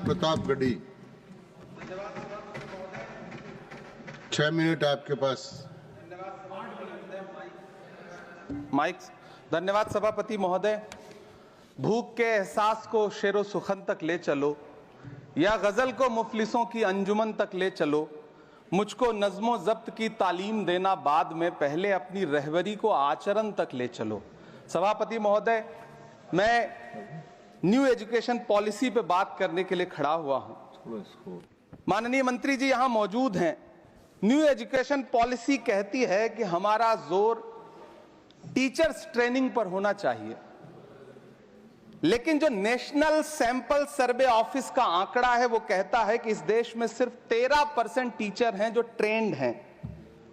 Pratapgarhi. 6 minute आपके पास। Mic. धन्यवाद सभापति महोदय। भूख के एहसास को शेरो सुखन तक ले चलो, या गजल को मुफलिसों की अंजुमन तक ले चलो। मुझको नज़्मो ज़ब्त की तालीम देना बाद में, पहले अपनी रहबरी को आचरण तक ले चलो। सभापति महोदय, मैं न्यू एजुकेशन पॉलिसी पे बात करने के लिए खड़ा हुआ हूं। माननीय मंत्री जी यहां मौजूद हैं। न्यू एजुकेशन पॉलिसी कहती है कि हमारा जोर टीचर्स ट्रेनिंग पर होना चाहिए, लेकिन जो नेशनल सैंपल सर्वे ऑफिस का आंकड़ा है वो कहता है कि इस देश में सिर्फ 13% टीचर हैं जो ट्रेंड हैं।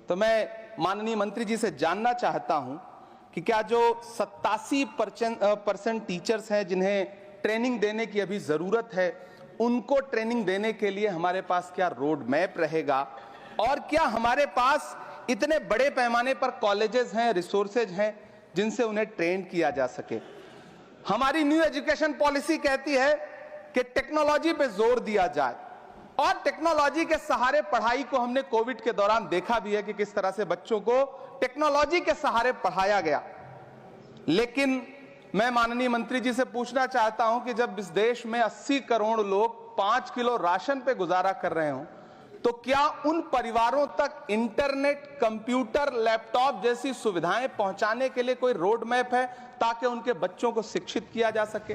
तो मैं माननीय मंत्री जी से जानना चाहता हूं कि क्या जो 87% टीचर्स हैं जिन्हें ट्रेनिंग देने की अभी जरूरत है, उनको ट्रेनिंग देने के लिए हमारे पास क्या रोड मैप रहेगा, और क्या हमारे पास इतने बड़े पैमाने पर कॉलेजेस हैं, रिसोर्सेज हैं जिनसे उन्हें ट्रेन किया जा सके। हमारी न्यू एजुकेशन पॉलिसी कहती है कि टेक्नोलॉजी पे जोर दिया जाए, और टेक्नोलॉजी के सहारे पढ़ाई को हमने कोविड के दौरान देखा भी है कि किस तरह से बच्चों को टेक्नोलॉजी के सहारे पढ़ाया गया। लेकिन मैं माननीय मंत्री जी से पूछना चाहता हूं कि जब इस देश में 80 करोड़ लोग 5 किलो राशन पे गुजारा कर रहे हों, तो क्या उन परिवारों तक इंटरनेट, कंप्यूटर, लैपटॉप जैसी सुविधाएं पहुंचाने के लिए कोई रोड मैप है ताकि उनके बच्चों को शिक्षित किया जा सके?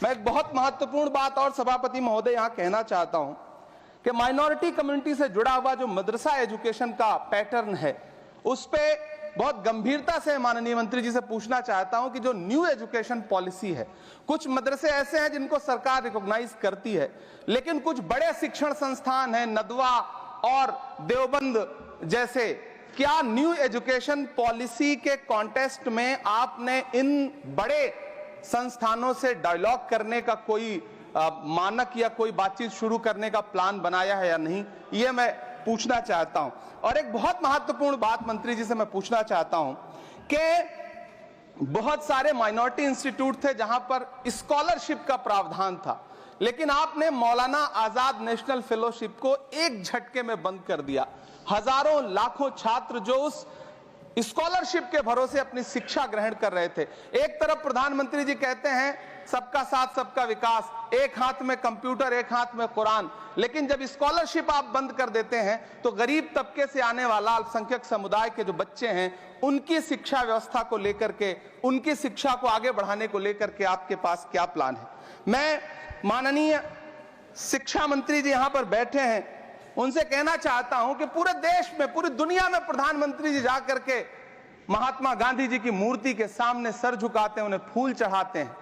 मैं एक बहुत महत्वपूर्ण बात और सभापति महोदय यहां कहना चाहता हूं कि माइनॉरिटी कम्युनिटी से जुड़ा हुआ जो मदरसा एजुकेशन का पैटर्न है, उस पे बहुत गंभीरता से माननीय मंत्री जी से पूछना चाहता हूं कि जो न्यू एजुकेशन पॉलिसी है, कुछ मदरसे ऐसे हैं जिनको सरकार रिकॉग्नाइज करती है, लेकिन कुछ बड़े शिक्षण संस्थान हैं, नदवा और देवबंद जैसे, क्या न्यू एजुकेशन पॉलिसी के कॉन्टेस्ट में आपने इन बड़े संस्थानों से डायलॉग करने का कोई मानक या कोई बातचीत शुरू करने का प्लान बनाया है या नहीं, ये मैं पूछना चाहता हूं। और एक बहुत महत्वपूर्ण बात मंत्री जी से मैं पूछना चाहता हूं कि बहुत सारे माइनॉरिटी इंस्टीट्यूट थे जहां पर स्कॉलरशिप का प्रावधान था, लेकिन आपने मौलाना आजाद नेशनल फेलोशिप को एक झटके में बंद कर दिया। हजारों लाखों छात्र जो उस स्कॉलरशिप के भरोसे अपनी शिक्षा ग्रहण कर रहे थे। एक तरफ प्रधानमंत्री जी कहते हैं सबका साथ सबका विकास, एक हाथ में कंप्यूटर एक हाथ में कुरान, लेकिन जब स्कॉलरशिप आप बंद कर देते हैं तो गरीब तबके से आने वाला अल्पसंख्यक समुदाय के जो बच्चे हैं, उनकी शिक्षा व्यवस्था को लेकर के, उनकी शिक्षा को आगे बढ़ाने को लेकर के आपके पास क्या प्लान है? मैं माननीय शिक्षा मंत्री जी यहां पर बैठे हैं, उनसे कहना चाहता हूं कि पूरे देश में, पूरी दुनिया में प्रधानमंत्री जी जाकर के महात्मा गांधी जी की मूर्ति के सामने सर झुकाते हैं, उन्हें फूल चढ़ाते हैं,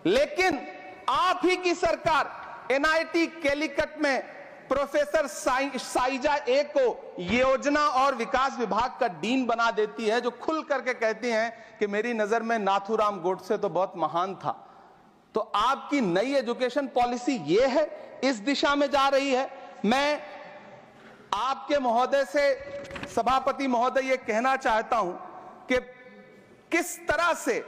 लेकिन आप ही की सरकार एनआईटी कैलीकट में प्रोफेसर साइजा ए को योजना और विकास विभाग का डीन बना देती है, जो खुल करके कहती हैं कि मेरी नजर में नाथूराम गोडसे तो बहुत महान था। तो आपकी नई एजुकेशन पॉलिसी ये है, इस दिशा में जा रही है। मैं आपके महोदय से, सभापति महोदय, ये कहना चाहता हूं कि किस तरह से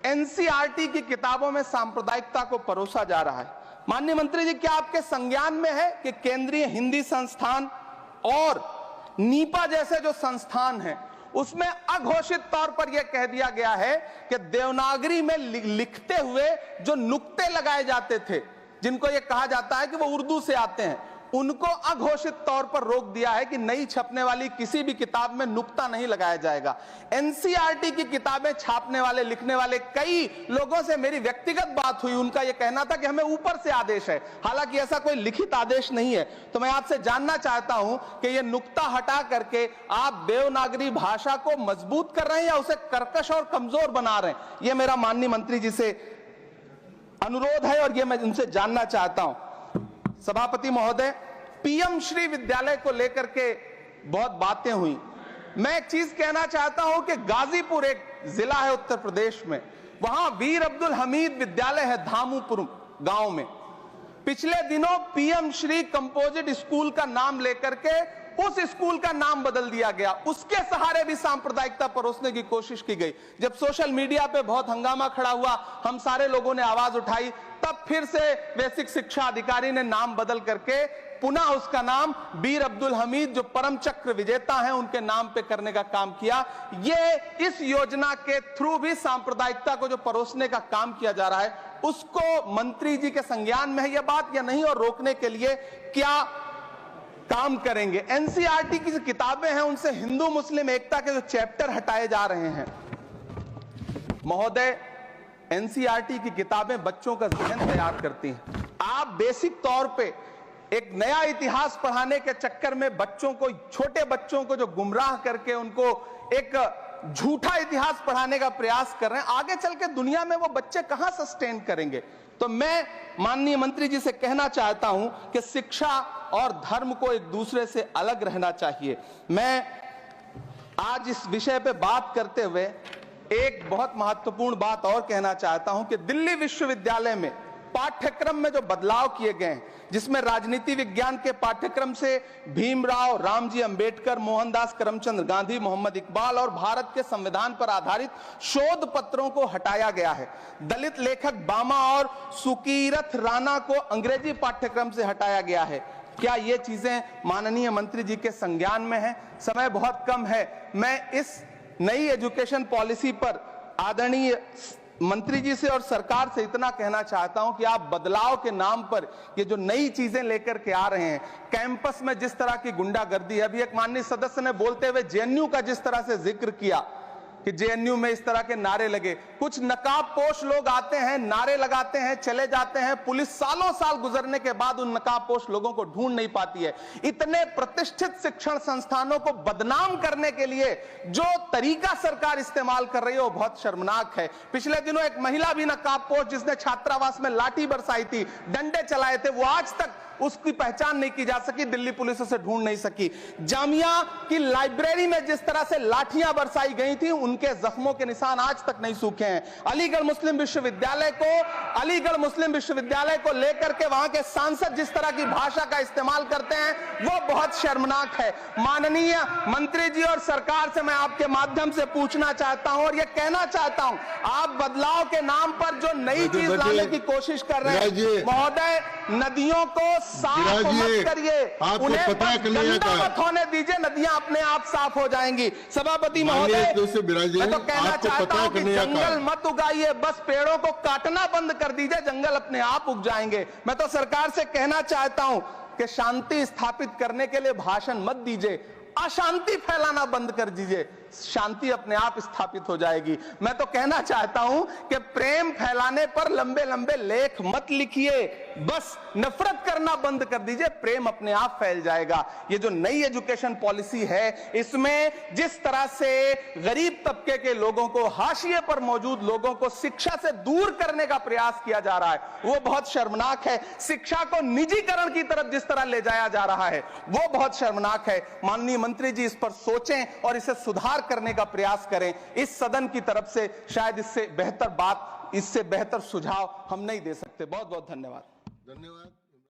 एनसीईआरटी की किताबों में सांप्रदायिकता को परोसा जा रहा है। माननीय मंत्री जी, क्या आपके संज्ञान में है कि केंद्रीय हिंदी संस्थान और नीपा जैसे जो संस्थान हैं, उसमें अघोषित तौर पर यह कह दिया गया है कि देवनागरी में लिखते हुए जो नुक्ते लगाए जाते थे, जिनको यह कहा जाता है कि वो उर्दू से आते हैं, उनको अघोषित तौर पर रोक दिया है कि नई छपने वाली किसी भी किताब में नुक्ता नहीं लगाया जाएगा। एनसीईआरटी की किताबें छापने वाले, लिखने वाले कई लोगों से मेरी व्यक्तिगत बात हुई, उनका यह कहना था कि हमें ऊपर से आदेश है, हालांकि ऐसा कोई लिखित आदेश नहीं है। तो मैं आपसे जानना चाहता हूं कि यह नुक्ता हटा करके आप देवनागरी भाषा को मजबूत कर रहे हैं या उसे कर्कश और कमजोर बना रहे हैं? यह मेरा माननीय मंत्री जी से अनुरोध है और यह मैं उनसे जानना चाहता हूं। सभापति महोदय, पीएम श्री विद्यालय को लेकर के बहुत बातें हुई। मैं एक चीज कहना चाहता हूं कि गाजीपुर एक जिला है उत्तर प्रदेश में, वहां वीर अब्दुल हमीद विद्यालय है धामूपुर गांव में। पिछले दिनों पीएम श्री कंपोजिट स्कूल का नाम लेकर के उस स्कूल का नाम बदल दिया गया, उसके सहारे भी सांप्रदायिकता परोसने की कोशिश की गई। जब सोशल मीडिया पे बहुत हंगामा खड़ा हुआ, हम सारे लोगों ने आवाज उठाई, तब फिर से बेसिक शिक्षा अधिकारी ने नाम बदल करके पुनः उसका नाम बीर अब्दुल हमीद, जो परम चक्र विजेता हैं, उनके नाम पे करने का काम किया। ये इस योजना के थ्रू भी सांप्रदायिकता को जो परोसने का काम किया जा रहा है, उसको मंत्री जी के संज्ञान में है यह बात या नहीं, और रोकने के लिए क्या काम करेंगे। एनसीईआरटी की जो किताबें हैं उनसे हिंदू मुस्लिम एकता के जो चैप्टर हटाए जा रहे हैं। महोदय, एनसीईआरटी की किताबें बच्चों का ज़हन तैयार करती हैं। आप बेसिक तौर पे एक नया इतिहास पढ़ाने के चक्कर में बच्चों को, छोटे बच्चों को जो गुमराह करके उनको एक झूठा इतिहास पढ़ाने का प्रयास कर रहे हैं, आगे चल के दुनिया में वो बच्चे कहां सस्टेन करेंगे। तो मैं माननीय मंत्री जी से कहना चाहता हूं कि शिक्षा और धर्म को एक दूसरे से अलग रहना चाहिए। मैं आज इस विषय पे बात करते हुए एक बहुत महत्वपूर्ण बात और कहना चाहता हूं कि दिल्ली विश्वविद्यालय में पाठ्यक्रम में जो बदलाव किए गए हैं, जिसमें राजनीति विज्ञान के पाठ्यक्रम से भीमराव, रामजी अंबेडकर, मोहनदास करमचंद गांधी, मोहम्मद इकबाल और भारत के संविधान पर आधारित शोध पत्रों को हटाया गया है। दलित लेखक बामा और सुकीरथ राणा को अंग्रेजी पाठ्यक्रम से हटाया गया है। क्या ये चीजें माननीय मंत्री जी के संज्ञान में है? समय बहुत कम है। मैं इस नई एजुकेशन पॉलिसी पर आदरणीय मंत्री जी से और सरकार से इतना कहना चाहता हूं कि आप बदलाव के नाम पर ये जो नई चीजें लेकर के आ रहे हैं, कैंपस में जिस तरह की गुंडागर्दी है, अभी एक माननीय सदस्य ने बोलते हुए जेएनयू का जिस तरह से जिक्र किया कि जेएनयू में इस तरह के नारे लगे, कुछ नकाबपोश लोग आते हैं, नारे लगाते हैं, चले जाते हैं, पुलिस सालों साल गुजरने के बाद उन नकाबपोश लोगों को ढूंढ नहीं पाती है। इतने प्रतिष्ठित शिक्षण संस्थानों को बदनाम करने के लिए जो तरीका सरकार इस्तेमाल कर रही है वो बहुत शर्मनाक है। पिछले दिनों एक महिला भी नकाबपोश, जिसने छात्रावास में लाठी बरसाई थी, डंडे चलाए थे, वो आज तक उसकी पहचान नहीं की जा सकी, दिल्ली पुलिस उसे ढूंढ नहीं सकी। जामिया की लाइब्रेरी में जिस तरह से लाठियां बरसाई गई थी, उनके जख्मों के निशान आज तक नहीं सूखे हैं। अलीगढ़ मुस्लिम विश्वविद्यालय को लेकर के वहां के सांसद जिस तरह की भाषा का इस्तेमाल करते हैं, वो बहुत शर्मनाक है। माननीय मंत्री जी और सरकार से मैं आपके माध्यम से पूछना चाहता हूं और यह कहना चाहता हूं, आप बदलाव के नाम पर जो नई चीज लाने की कोशिश कर रहे हैं, महोदय, नदियों को साफ मत करिए, उन्हें गंदा मत होने दीजिए, नदियां अपने आप साफ हो जाएंगी। सभापति महोदय, मैं तो कहना चाहता हूं कि जंगल मत उगाइए, बस पेड़ों को काटना बंद कर दीजिए, जंगल अपने आप उग जाएंगे। मैं तो सरकार से कहना चाहता हूं कि शांति स्थापित करने के लिए भाषण मत दीजिए, अशांति फैलाना बंद कर दीजिए, शांति अपने आप स्थापित हो जाएगी। मैं तो कहना चाहता हूं कि प्रेम फैलाने पर लंबे लंबे लेख मत लिखिए, बस नफरत करना बंद कर दीजिए, प्रेम अपने आप फैल जाएगा। ये जो नई एजुकेशन पॉलिसी है, इसमें जिस तरह से गरीब तबके के लोगों को, हाशिए पर मौजूद लोगों को शिक्षा से दूर करने का प्रयास किया जा रहा है, वो बहुत शर्मनाक है। शिक्षा को निजीकरण की तरफ जिस तरह ले जाया जा रहा है, वो बहुत शर्मनाक है। माननीय मंत्री जी इस पर सोचें और इसे सुधार करने का प्रयास करें। इस सदन की तरफ से शायद इससे बेहतर बात, इससे बेहतर सुझाव हम नहीं दे सकते। बहुत बहुत धन्यवाद।